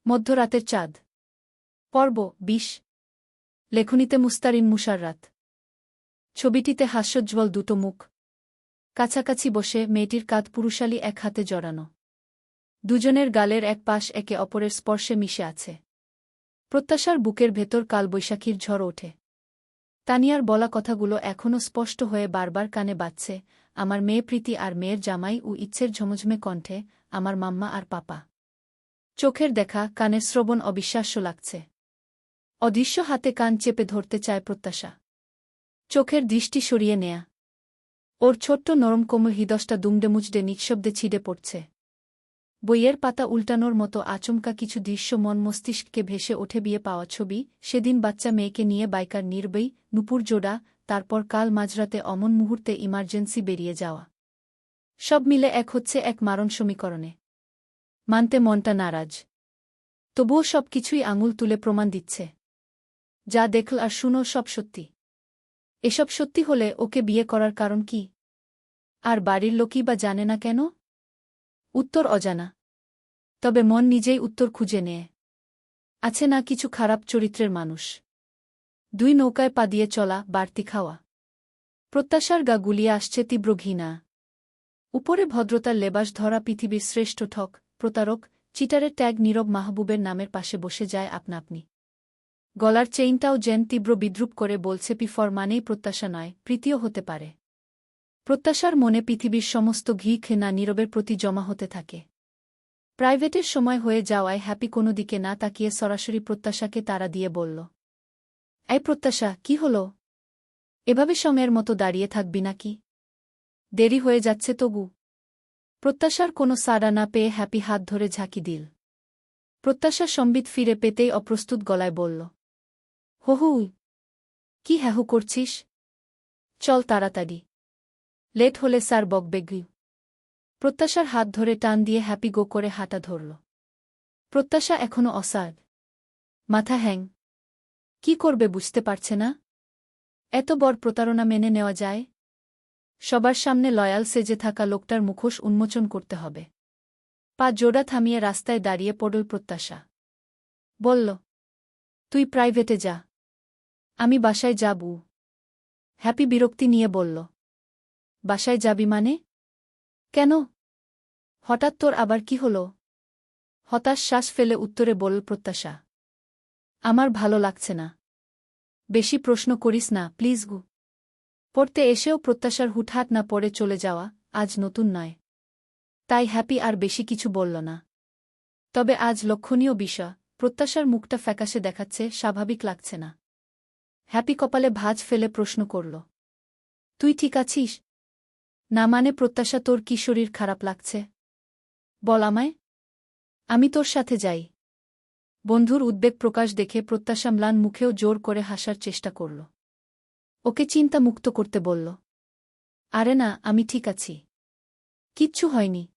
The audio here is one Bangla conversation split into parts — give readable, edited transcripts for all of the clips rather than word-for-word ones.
মধ্যরাতের চাঁদ। পর্ব ২০। লেখনীতে মুস্তারিন মুশাররাত। ছবিটিতে হাস্যোজ্জ্বল দুটো মুখ। কাছাকাছি বসে মেয়েটির কাঁধ পুরুষালী এক হাতে জড়ানো। দুজনের গালের এক পাশ একে অপরের স্পর্শে মিশে আছে। প্রত্যাশার বুকের ভেতর কালবৈশাখীর ঝড় ওঠে। তানিয়ার বলা কথাগুলো এখনও স্পষ্ট হয়ে বারবার কানে বাজছে, আমার মেয়ে প্রীতি আর মেয়ের জামাই ও ইচ্ছের ঝমঝমে কণ্ঠে, আমার মাম্মা আর পাপা। চোখের দেখা, কানের শ্রবণ অবিশ্বাস্য লাগছে। অদৃশ্য হাতে কান চেপে ধরতে চায় প্রত্যাশা। চোখের দৃষ্টি সরিয়ে নেয়া। ওর ছোট্ট নরম কোমল হৃদয়টা দুমড়ে-মুচড়ে নিঃশব্দে ছিঁড়ে পড়ছে। বইয়ের পাতা উল্টানোর মতো আচমকা কিছু দৃশ্য মন মস্তিষ্ককে ভেসে ওঠে। বিয়ে পাওয়া ছবি, সেদিন বাচ্চা মেয়েকে নিয়ে বাইকার নির্বই, নুপুর জোড়া, তারপর কাল মাঝরাতে অমন মুহূর্তে ইমার্জেন্সি বেরিয়ে যাওয়া। সব মিলে এক হচ্ছে এক মারণ সমীকরণে। মানতে মনটা নারাজ। তবুও সব কিছুই আঙুল তুলে প্রমাণ দিচ্ছে। যা দেখল আর শুনো সব সত্যি। এসব সত্যি হলে ওকে বিয়ে করার কারণ কি? আর বাড়ির লোকই বা জানে না কেন? উত্তর অজানা। তবে মন নিজেই উত্তর খুঁজে নেয়। আছে না কিছু খারাপ চরিত্রের মানুষ। দুই নৌকায় পা দিয়ে চলা, বাড়তি খাওয়া। প্রত্যাশার গা গুলিয়ে আসছে তীব্র ঘৃণা। উপরে ভদ্রতার লেবাস ধরা পৃথিবীর শ্রেষ্ঠ ঠক, প্রতারক, চিটারের ট্যাগ নীরব মাহবুবের নামের পাশে বসে যায় আপনা আপনি। গলার চেইনটাও যেন তীব্র বিদ্রুপ করে বলছে পিফর মানেই প্রত্যাশা নয়, প্রীতিও হতে পারে। প্রত্যাশার মনে পৃথিবীর সমস্ত ঘি ঘৃণা নীরবের প্রতি জমা হতে থাকে। প্রাইভেটের সময় হয়ে যাওয়ায় হ্যাপি কোনো দিকে না তাকিয়ে সরাসরি প্রত্যাশাকে তাড়া দিয়ে বলল, এই প্রত্যাশা, কি হলো? এভাবে সময়ের মতো দাঁড়িয়ে থাকবি নাকি? দেরি হয়ে যাচ্ছে তবু। প্রত্যাশার কোনো সাড়া না পেয়ে হ্যাপি হাত ধরে ঝাঁকি দিল। প্রত্যাশা সম্বিত ফিরে পেতেই অপ্রস্তুত গলায় বলল, হহু, কি হ্যাহু করছিস? চল তাড়াতাড়ি। লেট হলে স্যার বকবেগি। প্রত্যাশার হাত ধরে টান দিয়ে হ্যাপি গো করে হাঁটা ধরল। প্রত্যাশা এখনও অসাড়। মাথা হ্যাং। কি করবে বুঝতে পারছে না। এত বড় প্রতারণা মেনে নেওয়া যায়? সবার সামনে লয়াল সেজে থাকা লোকটার মুখোশ উন্মোচন করতে হবে। পা জোড়া থামিয়ে রাস্তায় দাঁড়িয়ে পড়ল প্রত্যাশা। বলল, তুই প্রাইভেটে যা, আমি বাসায় যাব। হ্যাপি বিরক্তি নিয়ে বলল, বাসায় যাবি মানে? কেন? হঠাৎ তোর আবার কি হলো? হতাশ শ্বাস ফেলে উত্তরে বলল প্রত্যাশা, আমার ভালো লাগছে না। বেশি প্রশ্ন করিস না প্লিজ গু। পড়তে এসেও প্রত্যাশার হুটহাট না পড়ে চলে যাওয়া আজ নতুন নয়। তাই হ্যাপি আর বেশি কিছু বলল না। তবে আজ লক্ষণীয় বিষয়, প্রত্যাশার মুখটা ফ্যাকাশে দেখাচ্ছে, স্বাভাবিক লাগছে না। হ্যাপি কপালে ভাঁজ ফেলে প্রশ্ন করল, তুই ঠিক আছিস? না মানে প্রত্যাশা, তোর কি শরীর খারাপ লাগছে? বল আমায়। আমি তোর সাথে যাই। বন্ধুর উদ্বেগ প্রকাশ দেখে প্রত্যাশা ম্লান মুখেও জোর করে হাসার চেষ্টা করল। ওকে চিন্তা মুক্ত করতে বলল, আরে না, আমি ঠিক আছি। কিচ্ছু হয়নি।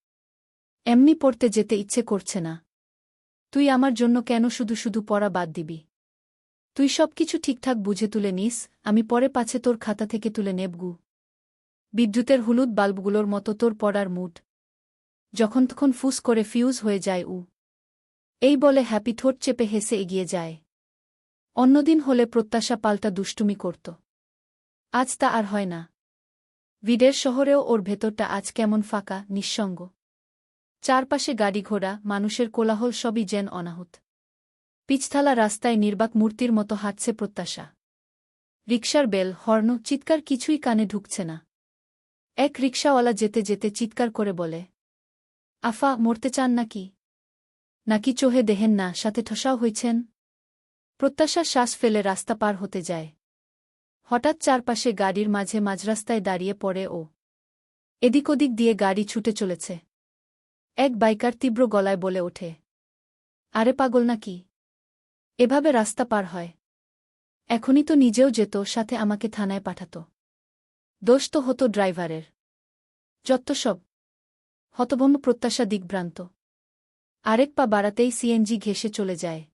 এমনি পড়তে যেতে ইচ্ছে করছে না। তুই আমার জন্য কেন শুধু শুধু পড়া বাদ দিবি? তুই সব কিছু ঠিকঠাক বুঝে তুলে নিস, আমি পরে পাছে তোর খাতা থেকে তুলে নেবগু। বিদ্যুতের হলুদ বাল্বগুলোর মতো তোর পড়ার মুড যখন তখন ফুস করে ফিউজ হয়ে যায়। এই বলে হ্যাপি ঠোঁট চেপে হেসে এগিয়ে যায়। অন্যদিন হলে প্রত্যাশা পাল্টা দুষ্টুমি করত। আজ তা আর হয় না। ভিডের শহরেও ওর ভেতরটা আজ কেমন ফাঁকা, নিঃসঙ্গ। চারপাশে গাড়ি ঘোড়া, মানুষের কোলাহল, সবই যেন অনাহুত। পিছথালা রাস্তায় নির্বাক মূর্তির মতো হাঁটছে প্রত্যাশা। রিকশার বেল, হর্ন, চিৎকার কিছুই কানে ঢুকছে না। এক রিকশাওয়ালা যেতে যেতে চিৎকার করে বলে, আফা, মরতে চান নাকি? নাকি চোহে দেহেন না, সাথে ঠসাও হয়েছেন? প্রত্যাশা শ্বাস ফেলে রাস্তা পার হতে যায়। হঠাৎ চারপাশে গাড়ির মাঝে মাঝরাস্তায় দাঁড়িয়ে পড়ে ও। এদিক ওদিক দিয়ে গাড়ি ছুটে চলেছে। এক বাইকার তীব্র গলায় বলে ওঠে, আরে পাগল নাকি? এভাবে রাস্তা পার হয়? এখনই তো নিজেও যেত, সাথে আমাকে থানায় পাঠাত। দোষ তো হতো ড্রাইভারের। যত্ত সব। হতভম্ব প্রত্যাশা দিগ্ভ্রান্ত। আরেক পা বাড়াতেই সিএনজি ঘেঁষে চলে যায়।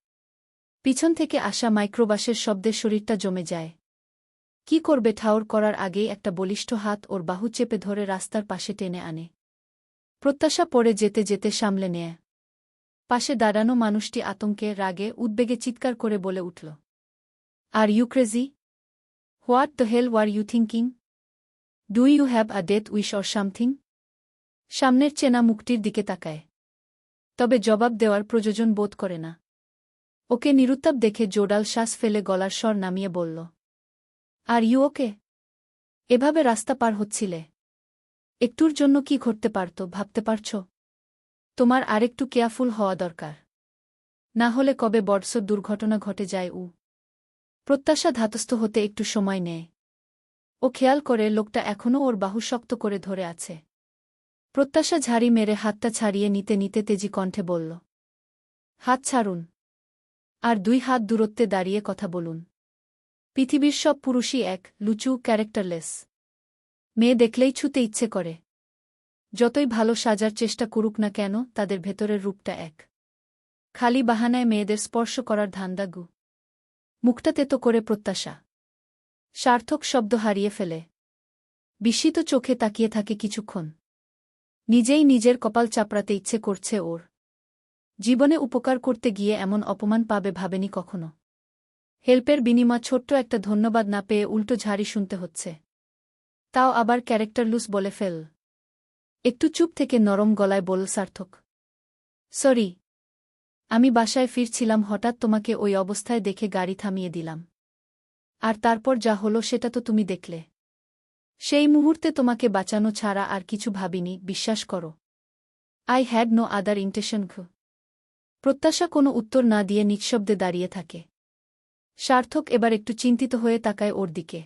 পিছন থেকে আসা মাইক্রোবাসের শব্দে শরীরটা জমে যায়। কি করবে ঠাউর করার আগেই একটা বলিষ্ঠ হাত ওর বাহু চেপে ধরে রাস্তার পাশে টেনে আনে। প্রত্যাশা পড়ে যেতে যেতে সামলে নেয়। পাশে দাঁড়ানো মানুষটি আতঙ্কে রাগে উদ্বেগে চিৎকার করে বলে উঠল, are you crazy? What the hell were you thinking? Do you have a death wish or something? সামনের চেনা মুখটির দিকে তাকায়, তবে জবাব দেওয়ার প্রয়োজন বোধ করে না। ওকে নিরুত্তাপ দেখে জোরাল শ্বাস ফেলে গলার স্বর নামিয়ে বলল, আর ইউ ওকে? এভাবে রাস্তা পার হচ্ছিলে? একটুর জন্য কি ঘটতে পারত ভাবতে পারছ? তোমার আরেকটু কেয়ারফুল হওয়া দরকার, না হলে কবে বড়সড় দুর্ঘটনা ঘটে যায়। প্রত্যাশা ধাতস্থ হতে একটু সময় নেয়। ও খেয়াল করে লোকটা এখনও ওর বাহু শক্ত করে ধরে আছে। প্রত্যাশা ঝাড়ি মেরে হাতটা ছাড়িয়ে নিতে নিতে তেজি কণ্ঠে বলল, হাত ছাড়ুন, আর 2 হাত দূরত্বে দাঁড়িয়ে কথা বলুন। পৃথিবীর সব পুরুষই এক, লুচু, ক্যারেক্টারলেস। মেয়ে দেখলেই ছুতে ইচ্ছে করে। যতই ভালো সাজার চেষ্টা করুক না কেন, তাদের ভেতরের রূপটা এক। খালি বাহানায় মেয়েদের স্পর্শ করার ধান্দা গু। মুখটা তেতো করে প্রত্যাশা সার্থক শব্দ হারিয়ে ফেলে। বিস্মিত চোখে তাকিয়ে থাকে কিছুক্ষণ। নিজেই নিজের কপাল চাপড়াতে ইচ্ছে করছে ওর। জীবনে উপকার করতে গিয়ে এমন অপমান পাবে ভাবেনি কখনো। হেল্পের বিনিময়ে ছোট্ট একটা ধন্যবাদ না পেয়ে উল্টো ঝাড়ি শুনতে হচ্ছে, তাও আবার ক্যারেক্টারলুস বলে ফেল। একটু চুপ থেকে নরম গলায় বলল সার্থক, সরি, আমি বাসায় ফিরছিলাম, হঠাৎ তোমাকে ওই অবস্থায় দেখে গাড়ি থামিয়ে দিলাম। আর তারপর যা হলো সেটা তো তুমি দেখলে। সেই মুহূর্তে তোমাকে বাঁচানো ছাড়া আর কিছু ভাবিনি, বিশ্বাস করো। I had no other intention. প্রত্যাশা কোনো উত্তর না দিয়ে নিঃশব্দে দাঁড়িয়ে থাকে। সার্থক এবার একটু চিন্তিত হয়ে তাকায় ওর দিকে।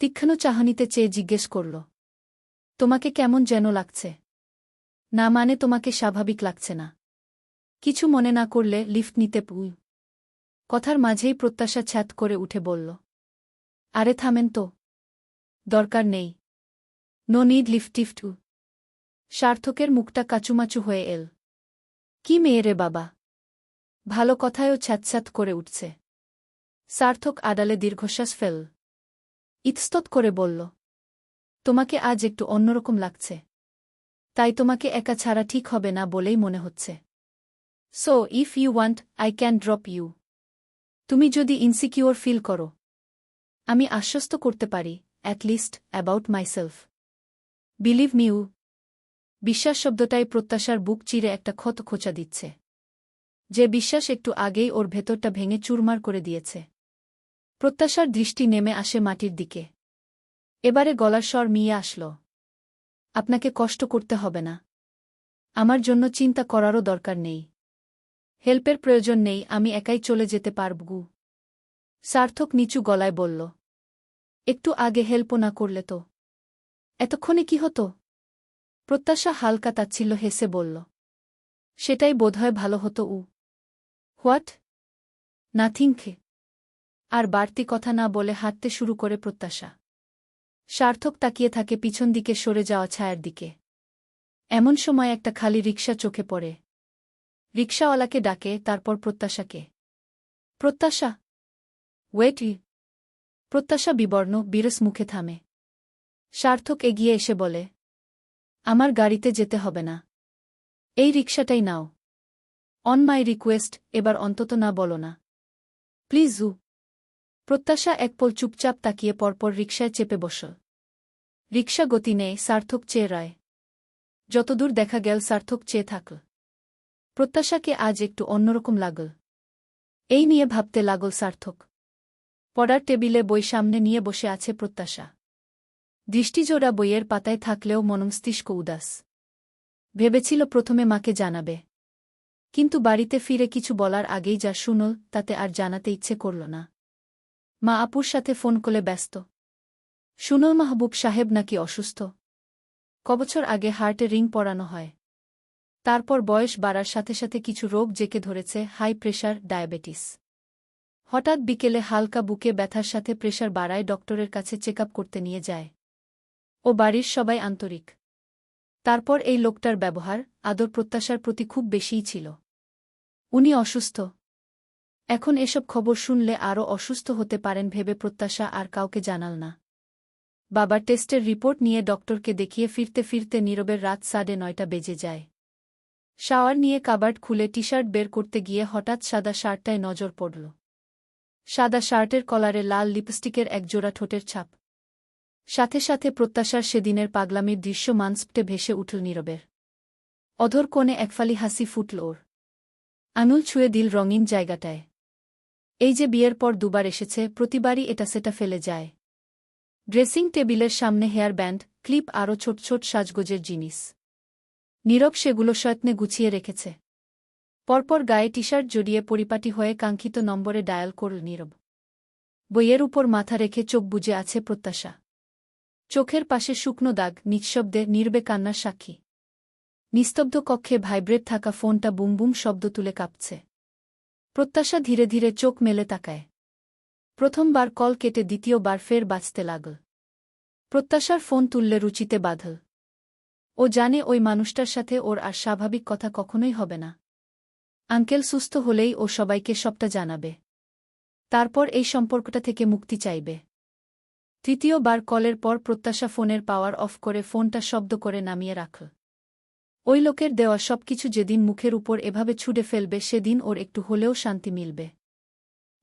তীক্ষ্ণ চাহনিতে চেয়ে জিজ্ঞেস করল, তোমাকে কেমন যেন লাগছে? না মানে তোমাকে স্বাভাবিক লাগছে না? কিছু মনে না করলে লিফট নিতে পুই। কথার মাঝেই প্রত্যাশা ছ্যাত করে উঠে বলল, আরে থামেন তো, দরকার নেই। No need lift. সার্থকের মুখটা কাচুমাচু হয়ে এল। কি মেয়ে রে বাবা, ভালো কথায়ও ছ্যাঁতছ্যাঁত করে উঠছে। সার্থক আড়ালে দীর্ঘশ্বাস ফেল। ইতস্তত করে বলল, তোমাকে আজ একটু অন্যরকম লাগছে, তাই তোমাকে একা ছাড়া ঠিক হবে না বলেই মনে হচ্ছে। So if you want, I can drop you. তুমি যদি ইনসিকিউর ফিল করো, আমি আশ্বস্ত করতে পারি, at least about myself. Believe me you. বিশ্বাস শব্দটাই প্রত্যাশার বুক চিরে একটা ক্ষত খোঁচা দিচ্ছে। যে বিশ্বাস একটু আগেই ওর ভেতরটা ভেঙে চুরমার করে দিয়েছে। প্রত্যাশার দৃষ্টি নেমে আসে মাটির দিকে। এবারে গলার স্বর মিয়ে আসল, আপনাকে কষ্ট করতে হবে না। আমার জন্য চিন্তা করারও দরকার নেই। হেল্পের প্রয়োজন নেই, আমি একাই চলে যেতে পারব। সার্থক নিচু গলায় বলল, একটু আগে হেল্পও না করলে তো এতক্ষণে কি হতো? প্রত্যাশা হালকা তাচ্ছিল্য হেসে বলল, সেটাই বোধহয় ভালো হতো। হোয়াট? নাথিং। আর বাড়তি কথা না বলে হাঁটতে শুরু করে প্রত্যাশা। সার্থক তাকিয়ে থাকে পিছন দিকে সরে যাওয়া ছায়ার দিকে। এমন সময় একটা খালি রিকশা চোখে পড়ে। রিকশাওয়ালাকে ডাকে, তারপর প্রত্যাশাকে। প্রত্যাশা, ওয়েট। প্রত্যাশা বিবর্ণ বিরস মুখে থামে। সার্থক এগিয়ে এসে বলে, আমার গাড়িতে যেতে হবে না, এই রিকশাটাই নাও। অন মাই রিকোয়েস্ট, এবার অন্তত না বলো না, প্লিজ। প্রত্যাশা এক পল চুপচাপ তাকিয়ে পরপর রিকশায় চেপে বসল। রিকশা গতি নেয়, সার্থক চেয়ে রয়। যতদূর দেখা গেল সার্থক চেয়ে থাকল। প্রত্যাশাকে আজ একটু অন্যরকম লাগল। এই নিয়ে ভাবতে লাগল সার্থক। পড়ার টেবিলে বই সামনে নিয়ে বসে আছে প্রত্যাশা। দৃষ্টিজোড়া বইয়ের পাতায় থাকলেও মনমস্তিষ্ক উদাস। ভেবেছিল প্রথমে মাকে জানাবে, কিন্তু বাড়িতে ফিরে কিছু বলার আগেই যা শুনল তাতে আর জানাতে ইচ্ছে করল না। মা আপুর সাথে ফোন কলে ব্যস্ত। শুনল মাহবুব সাহেব নাকি অসুস্থ। কবছর আগে হার্টে রিং পরানো হয়। তারপর বয়স বাড়ার সাথে সাথে কিছু রোগ জেঁকে ধরেছে, হাই প্রেশার, ডায়াবেটিস। হঠাৎ বিকেলে হালকা বুকে ব্যথার সাথে প্রেশার বাড়ায়, ডক্টরের কাছে চেকআপ করতে নিয়ে যায়। ও বাড়ির সবাই আন্তরিক। তারপর এই লোকটার ব্যবহার, আদর প্রত্যাশার প্রতি খুব বেশিই ছিল। উনি অসুস্থ। এখন এসব খবর শুনলে আরও অসুস্থ হতে পারেন ভেবে প্রত্যাশা আর কাউকে জানাল না। বাবার টেস্টের রিপোর্ট নিয়ে ডক্টরকে দেখিয়ে ফিরতে ফিরতে নীরবের রাত 9:30 বেজে যায়। শাওয়ার নিয়ে কাবার্ড খুলে টি শার্ট বের করতে গিয়ে হঠাৎ সাদা শার্টটায় নজর পড়ল। সাদা শার্টের কলারে লাল লিপস্টিকের একজোড়া ঠোঁটের ছাপ। সাথে সাথে প্রত্যাশার সেদিনের পাগলামির দৃশ্য মানস্পটে ভেসে উঠল নীরবের। অধর কোণে একফালি হাসি ফুটল ওর। আঙুল ছুঁয়ে দিল রঙিন জায়গাটায়। এই যে বিয়ের পর দুবার এসেছে, প্রতিবারই এটা সেটা ফেলে যায়। ড্রেসিং টেবিলের সামনে হেয়ার ব্যান্ড, ক্লিপ আরও ছোট ছোট সাজগোজের জিনিস। নীরব সেগুলো সযত্নে গুছিয়ে রেখেছে। পরপর গায়ে টি শার্ট জড়িয়ে পরিপাটি হয়ে কাঙ্ক্ষিত নম্বরে ডায়াল করল নীরব। বইয়ের উপর মাথা রেখে চোখ বুজে আছে প্রত্যাশা। চোখের পাশে শুকনো দাগ, নিঃশব্দে নীরবে কান্নার সাক্ষী। নিস্তব্ধ কক্ষে ভাইব্রেট থাকা ফোনটা বুম বুম শব্দ তুলে কাঁপছে। প্রত্যাশা ধীরে ধীরে চোখ মেলে তাকায়। প্রথমবার কল কেটে দ্বিতীয়বার ফের বাজতে লাগল। প্রত্যাশার ফোন তুললে রুচিতে বাঁধল। ও জানে ওই মানুষটার সাথে ওর আর স্বাভাবিক কথা কখনোই হবে না। আঙ্কেল সুস্থ হলেই ও সবাইকে সবটা জানাবে। তারপর এই সম্পর্কটা থেকে মুক্তি চাইবে। তৃতীয়বার কলের পর প্রত্যাশা ফোনের পাওয়ার অফ করে ফোনটা শব্দ করে নামিয়ে রাখল। ওই লোকের দেওয়া সবকিছু যেদিন মুখের উপর এভাবে ছুঁড়ে ফেলবে সেদিন ওর একটু হলেও শান্তি মিলবে।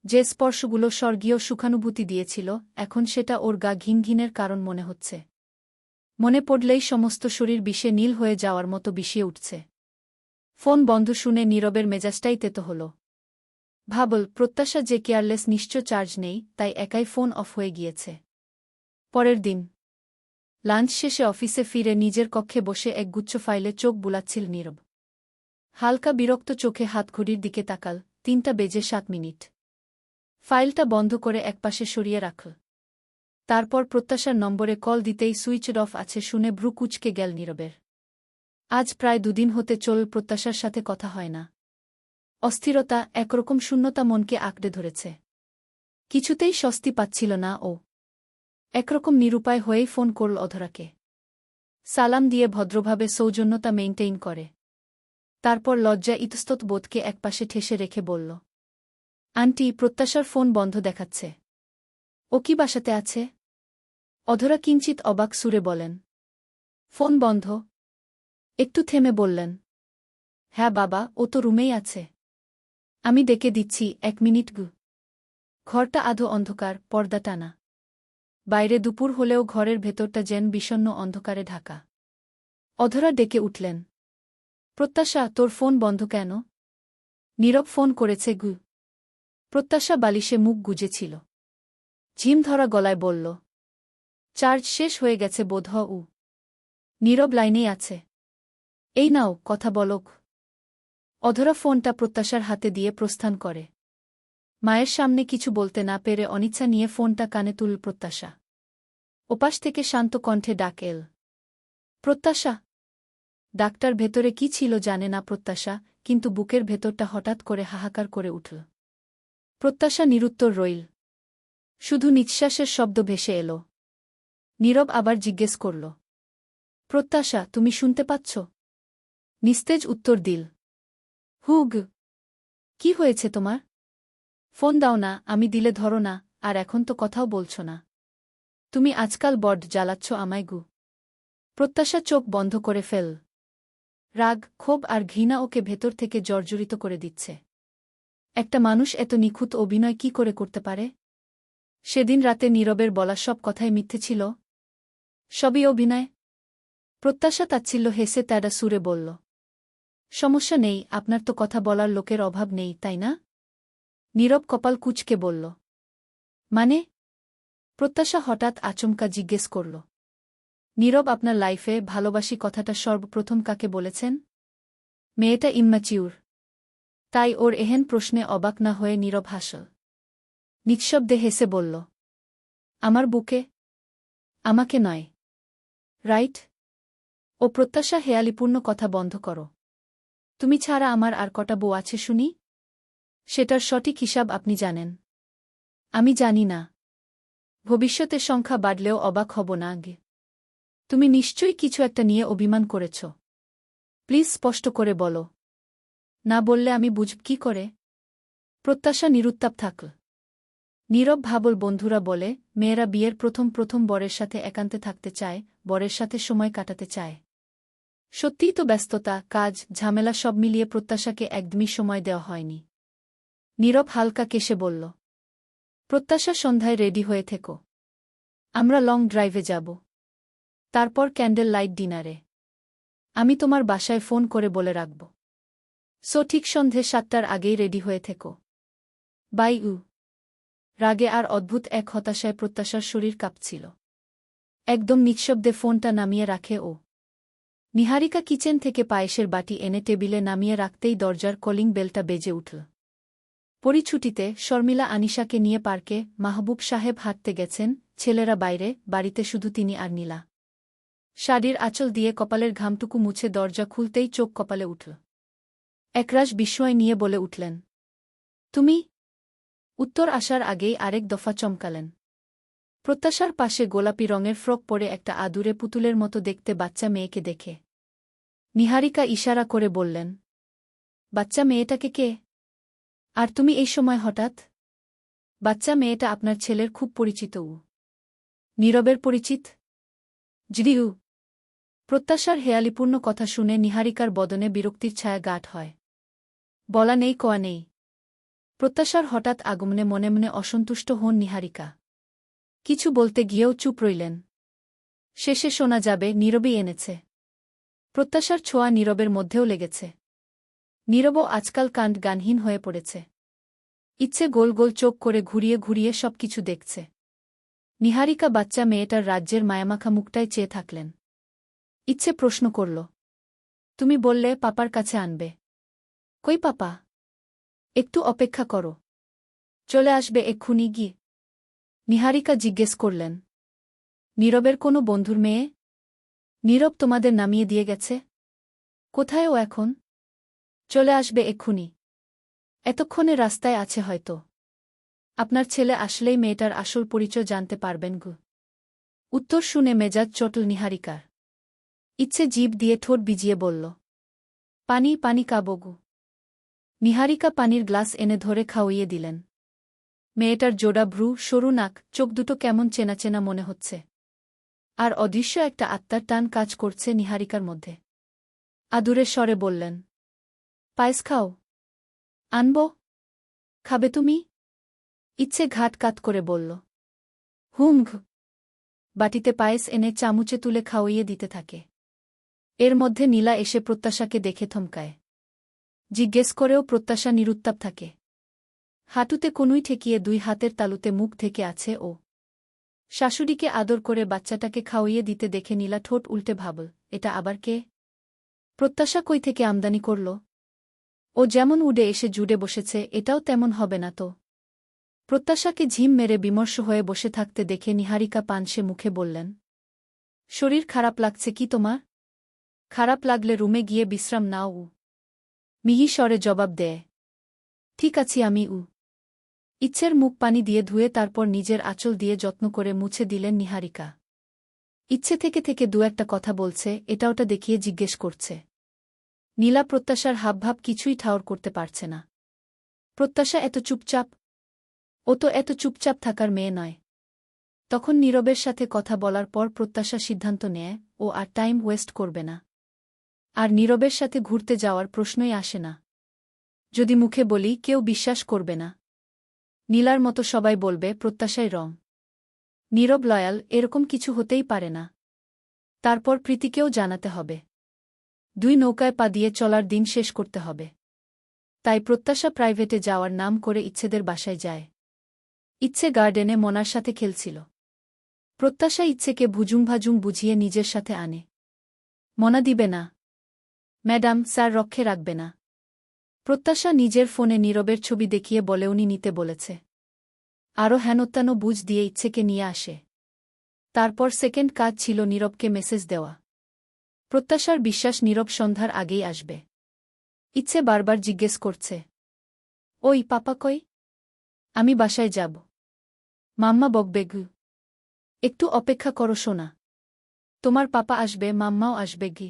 যে স্পর্শগুলো স্বর্গীয় সুখানুভূতি দিয়েছিল, এখন সেটা ওর গা ঘিনঘিনের কারণ মনে হচ্ছে। মনে পড়লেই সমস্ত শরীর বিষে নীল হয়ে যাওয়ার মতো বিষিয়ে উঠছে। ফোন বন্ধ শুনে নীরবের মেজাজটাই তেতো হল। ভাবল, প্রত্যাশা যে কেয়ারলেস, নিশ্চয় চার্জ নেই, তাই একাই ফোন অফ হয়ে গিয়েছে। পরের দিন লাঞ্চ শেষে অফিসে ফিরে নিজের কক্ষে বসে একগুচ্ছ ফাইলে চোখ বুলাচ্ছিল নীরব। হালকা বিরক্ত চোখে হাতঘড়ির দিকে তাকাল, 3:07। ফাইলটা বন্ধ করে একপাশে সরিয়ে রাখল। তারপর প্রত্যাশার নম্বরে কল দিতেই সুইচড অফ আছে শুনে ভ্রু কুঁচকে গেল নীরবের। আজ প্রায় 2 দিন হতে চল প্রত্যাশার সাথে কথা হয় না। অস্থিরতা, একরকম শূন্যতা মনকে আঁকড়ে ধরেছে। কিছুতেই স্বস্তি পাচ্ছিল না ও। একরকম নিরুপায় হয়েই ফোন করল অধরাকে। সালাম দিয়ে ভদ্রভাবে সৌজন্যতা মেইনটেইন করে। তারপর লজ্জা ইতস্তত বোধকে একপাশে ঠেসে রেখে বলল, আন্টি, প্রত্যাশার ফোন বন্ধ দেখাচ্ছে। ও কি বাসাতে আছে? অধরা কিঞ্চিত অবাক সুরে বলেন, ফোন বন্ধ? একটু থেমে বললেন, হ্যাঁ বাবা, ও তো রুমেই আছে। আমি ডেকে দিচ্ছি, 1 মিনিট গু। ঘরটা আধো অন্ধকার, পর্দা টানা। বাইরে দুপুর হলেও ঘরের ভেতরটা যেন বিষণ্ণ অন্ধকারে ঢাকা। অধরা ডেকে উঠলেন, প্রত্যাশা, তোর ফোন বন্ধ কেন? নীরব ফোন করেছে গু। প্রত্যাশা বালিশে মুখ গুজেছিল। ঝিম ধরা গলায় বলল, চার্জ শেষ হয়ে গেছে বোধহয়। নীরব লাইনেই আছে। এই নাও, কথা বলক। অধরা ফোনটা প্রত্যাশার হাতে দিয়ে প্রস্থান করে। মায়ের সামনে কিছু বলতে না পেরে অনিচ্ছা নিয়ে ফোনটা কানে তুলল প্রত্যাশা। ওপাশ থেকে শান্ত কণ্ঠে ডাক এল, প্রত্যাশা। ডাকটার ভেতরে কি ছিল জানে না প্রত্যাশা, কিন্তু বুকের ভেতরটা হঠাৎ করে হাহাকার করে উঠল। প্রত্যাশা নিরুত্তর রইল। শুধু নিঃশ্বাসের শব্দ ভেসে এল। নীরব আবার জিজ্ঞেস করল, প্রত্যাশা, তুমি শুনতে পাচ্ছ? নিস্তেজ উত্তর দিল, হুগ। কি হয়েছে তোমার? ফোন দাও না, আমি দিলে ধরো না, আর এখন তো কথাও বলছ না। তুমি আজকাল বড্ড জ্বালাচ্ছ আমায় গু। প্রত্যাশা চোখ বন্ধ করে ফেল। রাগ, ক্ষোভ আর ঘৃণা ওকে ভেতর থেকে জর্জরিত করে দিচ্ছে। একটা মানুষ এত নিখুঁত অভিনয় কি করে করতে পারে? সেদিন রাতে নীরবের বলা সব কথাই মিথ্যে ছিল? সবই অভিনয়? প্রত্যাশা তাচ্ছিল্য হেসে তেড়া সুরে বলল, সমস্যা নেই, আপনার তো কথা বলার লোকের অভাব নেই, তাই না? নীরব কপাল কুঁচকে বলল, মানে? প্রত্যাশা হঠাৎ আচমকা জিজ্ঞেস করল। নীরব, আপনার লাইফে ভালোবাসি কথাটা সর্বপ্রথম কাকে বলেছেন? মেয়েটা ইম্যাচিউর। তাই ওর এহেন প্রশ্নে অবাক না হয়ে নীরব হাসল। নিঃশব্দে হেসে বলল, আমার বুকে? আমাকে নয়। রাইট? ও প্রত্যাশা, হেয়ালিপূর্ণ কথা বন্ধ করো। তুমি ছাড়া আমার আর কটা বউ আছে শুনি? সেটার সঠিক হিসাব আপনি জানেন। আমি জানি না। ভবিষ্যতে সংখ্যা বাড়লেও অবাক হব না আগে। তুমি নিশ্চয়ই কিছু একটা নিয়ে অভিমান করেছ। প্লিজ স্পষ্ট করে বলো। না বললে আমি বুঝব কি করে? প্রত্যাশা নিরুত্তাপ থাকল। নীরব ভাবল, বন্ধুরা বলে, মেয়েরা বিয়ের প্রথম বরের সাথে একান্তে থাকতে চায়, বরের সাথে সময় কাটাতে চায়। সত্যিই তো ব্যস্ততা, কাজ, ঝামেলা সব মিলিয়ে প্রত্যাশাকে একদমই সময় দেওয়া হয়নি। নীরব হালকা কেশে বলল, প্রত্যাশা সন্ধ্যায় রেডি হয়ে থেকো। আমরা লং ড্রাইভে যাব। তারপর ক্যান্ডেল লাইট ডিনারে। আমি তোমার বাসায় ফোন করে বলে রাখব। ঠিক সন্ধে 7টার আগেই রেডি হয়ে থেকো। বাই। রাগে আর অদ্ভুত এক হতাশায় প্রত্যাশার শরীর কাঁপছিল। একদম নিঃশব্দে ফোনটা নামিয়ে রাখে ও। নিহারিকা কিচেন থেকে পায়েসের বাটি এনে টেবিলে নামিয়ে রাখতেই দরজার কলিং বেলটা বেজে উঠল। পরিছুটিতে শর্মিলা আনিশাকে নিয়ে পার্কে, মাহবুব সাহেব হাঁটতে গেছেন, ছেলেরা বাইরে, বাড়িতে শুধু তিনি আর নীলা। শাড়ির আঁচল দিয়ে কপালের ঘামটুকু মুছে দরজা খুলতেই চোখ কপালে উঠল। একরাশ বিস্ময় নিয়ে বলে উঠলেন, তুমি? উত্তর আসার আগেই আরেক দফা চমকালেন। প্রত্যাশার পাশে গোলাপি রঙের ফ্রক পরে একটা আদুরে পুতুলের মতো দেখতে বাচ্চা মেয়েকে দেখে নিহারিকা ইশারা করে বললেন, বাচ্চা মেয়েটাকে কে? আর তুমি এই সময় হঠাৎ? বাচ্চা মেয়েটা আপনার ছেলের খুব পরিচিত। নীরবের পরিচিত? জিডিউ। প্রত্যাশার হেয়ালিপূর্ণ কথা শুনে নিহারিকার বদনে বিরক্তির ছায়া গাঢ় হয়। বলা নেই কোয়া নেই। প্রত্যাশার হঠাৎ আগমনে মনে মনে অসন্তুষ্ট হন নিহারিকা। কিছু বলতে গিয়েও চুপ রইলেন। শেষে শোনা যাবে নীরবই এনেছে। প্রত্যাশার ছোঁয়া নীরবের মধ্যেও লেগেছে। নীরবও আজকাল কাণ্ড গানহীন হয়ে পড়েছে। ইচ্ছে গোল গোল চোখ করে ঘুরিয়ে ঘুরিয়ে সবকিছু দেখছে। নিহারিকা বাচ্চা মেয়েটার রাজ্যের মায়ামাখা মুখটায় চেয়ে থাকলেন। ইচ্ছে প্রশ্ন করল, তুমি বললে পাপার কাছে আনবে। কই পাপা? একটু অপেক্ষা করো। চলে আসবে এক্ষুনি গিয়ে। নিহারিকা জিজ্ঞেস করলেন, নীরবের কোনো বন্ধুর মেয়ে? নীরব তোমাদের নামিয়ে দিয়ে গেছে? কোথায় ও এখন? চলে আসবে এক্ষুনি। এতক্ষণে রাস্তায় আছে হয়তো। আপনার ছেলে আসলেই মেয়েটার আসল পরিচয় জানতে পারবেন গু। উত্তর শুনে মেজাজ চটল নিহারিকার। ইচ্ছে জিভ দিয়ে ঠোঁট ভিজিয়ে বলল, পানি পানি কাবগু। নিহারিকা পানির গ্লাস এনে ধরে খাওয়িয়ে দিলেন। মেয়েটার জোড়া ভ্রু, সরু নাক, চোখ দুটো কেমন চেনা চেনা মনে হচ্ছে। আর অদৃশ্য একটা আত্মার টান কাজ করছে নিহারিকার মধ্যে। আদুরে স্বরে বললেন, পায়েস খাও। আনব? খাবে তুমি? ইচ্ছে ঘাট কাত করে বলল, হুম। বাটিতে পায়েস এনে চামুচে তুলে খাওয়িয়ে দিতে থাকে। এর মধ্যে নীলা এসে প্রত্যাশাকে দেখে থমকায়। জিজ্ঞেস করেও প্রত্যাশা নিরুত্তাপ থাকে। হাঁটুতে কনুই ঠেকিয়ে 2 হাতের তালুতে মুখ ঢেকে আছে ও। শাশুড়িকে আদর করে বাচ্চাটাকে খাওয়িয়ে দিতে দেখে নীলা ঠোঁট উল্টে ভাবল, এটা আবার কে? প্রত্যাশা কই থেকে আমদানি করল? ও যেমন উড়ে এসে জুড়ে বসেছে, এটাও তেমন হবে না তো। প্রত্যাশাকে ঝিম মেরে বিমর্ষ হয়ে বসে থাকতে দেখে নিহারিকা পানসে মুখে বললেন, শরীর খারাপ লাগছে কি তোমার? খারাপ লাগলে রুমে গিয়ে বিশ্রাম নাও। মিহি স্বরে জবাব দেয়, ঠিক আছি আমি। ইচ্ছের মুখ পানি দিয়ে ধুয়ে তারপর নিজের আঁচল দিয়ে যত্ন করে মুছে দিলেন নিহারিকা। ইচ্ছে থেকে থেকে 2-একটা কথা বলছে, এটা ওটা দেখিয়ে জিজ্ঞেস করছে। নীলা প্রত্যাশার হাবভাব কিছুই ঠাওর করতে পারছে না। প্রত্যাশা এত চুপচাপ? ও তো এত চুপচাপ থাকার মেয়ে নয়। তখন নীরবের সাথে কথা বলার পর প্রত্যাশা সিদ্ধান্ত নেয় ও আর টাইম ওয়েস্ট করবে না। আর নীরবের সাথে ঘুরতে যাওয়ার প্রশ্নই আসে না। যদি মুখে বলি কেউ বিশ্বাস করবে না। নীলার মতো সবাই বলবে প্রত্যাশাই রং। নীরব লয়াল, এরকম কিছু হতেই পারে না। তারপর প্রীতিকেও জানাতে হবে। 2 নৌকায় পা দিয়ে চলার দিন শেষ করতে হবে। তাই প্রত্যাশা প্রাইভেটে যাওয়ার নাম করে ইচ্ছেদের বাসায় যায়। ইচ্ছে গার্ডেনে মনার সাথে খেলছিল। প্রত্যাশা ইচ্ছেকে ভুজুং বুঝিয়ে নিজের সাথে আনে। মনা দিবে না। ম্যাডাম স্যার রক্ষে রাখবে না। প্রত্যাশা নিজের ফোনে নীরবের ছবি দেখিয়ে বলে উনি নিতে বলেছে। আরও হেনত্যানো বুঝ দিয়ে ইচ্ছেকে নিয়ে আসে। তারপর সেকেন্ড কাজ ছিল নীরবকে মেসেজ দেওয়া। প্রত্যাশার বিশ্বাস নীরব সন্ধ্যার আগেই আসবে। ইচ্ছে বারবার জিজ্ঞেস করছে, ওই পাপা কই? আমি বাসায় যাব। মাম্মা বকবে গু। একটু অপেক্ষা করো সোনা। তোমার পাপা আসবে, মাম্মাও আসবে গি।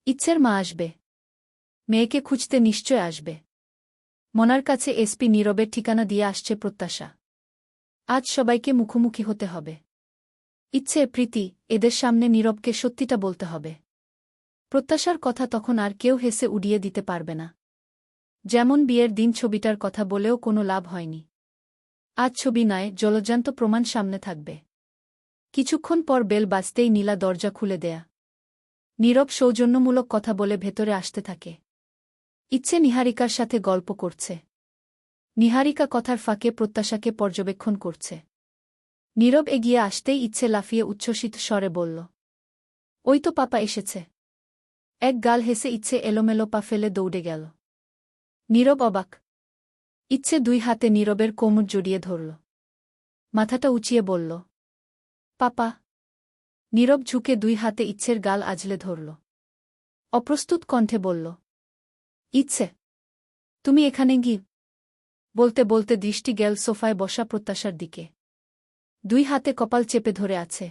ইচ্ছের মা আসবে। মেয়েকে খুঁজতে নিশ্চয় আসবে। মনার কাছে এসপি নীরবের ঠিকানা দিয়ে আসছে প্রত্যাশা। আজ সবাইকে মুখোমুখি হতে হবে। ইচ্ছে, প্রীতি, এদের সামনে নীরবকে সত্যিটা বলতে হবে। প্রত্যাশার কথা তখন আর কেউ হেসে উড়িয়ে দিতে পারবে না। যেমন বিয়ের দিন ছবিটার কথা বলেও কোনো লাভ হয়নি। আজ ছবি নয়, জলজ্যান্ত প্রমাণ সামনে থাকবে। কিছুক্ষণ পর বেল বাজতেই নীলা দরজা খুলে দেয়া। নীরব সৌজন্যমূলক কথা বলে ভেতরে আসতে থাকে। ইচ্ছে নিহারিকার সাথে গল্প করছে। নিহারিকা কথার ফাঁকে প্রত্যাশাকে পর্যবেক্ষণ করছে। নীরব এগিয়ে আসতেই ইচ্ছে লাফিয়ে উচ্ছ্বসিত স্বরে বলল, ওই তো পাপা এসেছে। এক গাল হেসে ইচ্ছে এলোমেলো পা ফেলে দৌড়ে গেল। নীরব অবাক। ইচ্ছে দুই হাতে নীরবের কোমর জড়িয়ে ধরল। মাথাটা উঁচিয়ে বলল, পাপা। নীরব ঝুঁকে দুই হাতে ইচ্ছের গাল আজলে ধরল। অপ্রস্তুত কণ্ঠে বলল, ইচ্ছে, তুমি এখানে গি। বলতে বলতে দৃষ্টি গেল সোফায় বসা প্রত্যাশার দিকে। দুই হাতে কপাল চেপে ধরে আছে।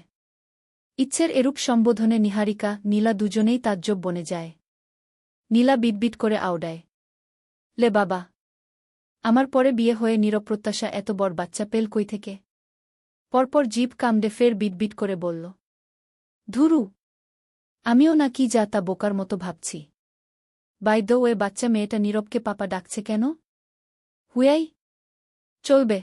ইচ্ছের এরূপ সম্বোধনে নিহারিকা, নীলা দুজনেই তাজ্জব বনে যায়। নীলা বিটবিট করে আওড়ায়, লে বাবা, আমার পরে বিয়ে হয়ে নীরব প্রত্যাশা এত বড় বাচ্চা পেল কই থেকে? পরপর জিভ কামড়ে ফের বিটবিট করে বলল, ধুরু, আমিও না কি যা তা বোকার মতো ভাবছি। বাই দ্য ওয়ে, বাচ্চা মেয়েটা নীরবকে পাপা ডাকছে কেন? হুয়াই চলবে।